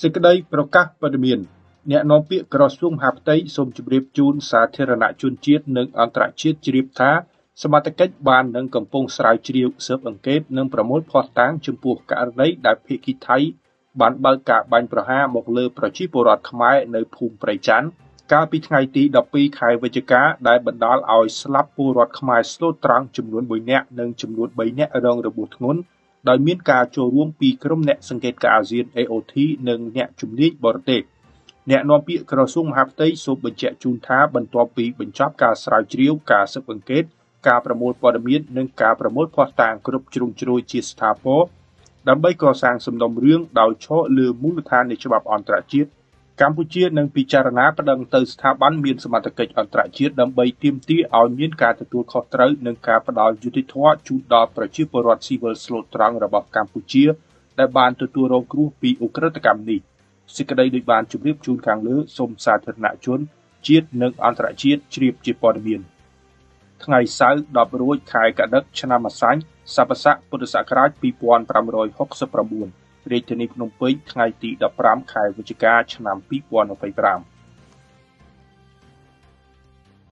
សេចក្តីប្រកាសព័ត៌មានអ្នកនាំពាក្យក្រសួងមហាផ្ទៃសូមជម្រាបជូនសាធារណជនជាតិនិងអន្តរជាតិជ្រាបថាសមត្ថកិច្ចបាននឹងកំពុងស្រាវជ្រាវស៊ើបអង្កេតនិងប្រមូលភស្តុតាងចំពោះករណីដែលភាគីថៃបានបើកការបាញ់ប្រហារមកលើប្រជាពលរដ្ឋខ្មែរនៅភូមិព្រៃច័ន្ទកាលពីថ្ងៃទី12ខែវិច្ឆិកាដែលបណ្ដាលឲ្យស្លាប់ពលរដ្ឋខ្មែរស្លូតត្រង់ចំនួន1នាក់និងចំនួន3នាក់រងរបួសធ្ងន់ដោយមានការចូលរួមពីក្រុមអ្នកសង្កេតការណ៍អាស៊ាន AOT និងអ្នកជំនាញបរទេសអ្នកនាំពាក្យក្រសួងមហាផ្ទៃសូមបញ្ជាក់ជូនថាបន្ទាប់ពីបញ្ចប់ការស្រាវជ្រាវការស៊ើបអង្កេតការប្រមូលព័ត៌មាននិងការប្រមូលភស្តុតាងគ្រប់ជ្រុងជ្រោយជាស្ថាពរដើម្បីកសាងសំណុំរឿងដោយឈរលើមូលដ្ឋាននៃច្បាប់អន្តរជាតិកម្ពុជានឹងពិចារណាប្តឹងទៅស្ថាប័នមានសមត្ថកិច្ចអន្តរជាតិដើម្បីទាមទារឲ្យមានការទទួលខុសត្រូវនិងការផ្ដល់យុត្តិធម៌ជូនដល់ប្រជាពលរដ្ឋស៊ីវិលស្លូតត្រង់របស់កម្ពុជាដែលបានទទួលរងគ្រោះពីឧក្រិដ្ឋកម្មនេះសេចក្តីដូចបានជម្រាបជូនខាងលើសូមសាធារណជនជាតិនិងអន្តរជាតិជ្រាបជាព័ត៌មានថ្ងៃសៅរ៍10រោចខែកដឹកឆ្នាំម្សាញ់ស័កស័កពុទ្ធសករាជ2569រាជធានីភ្នំពេញថ្ងៃទី15ខែវិច្ឆិកាឆ្នាំ2025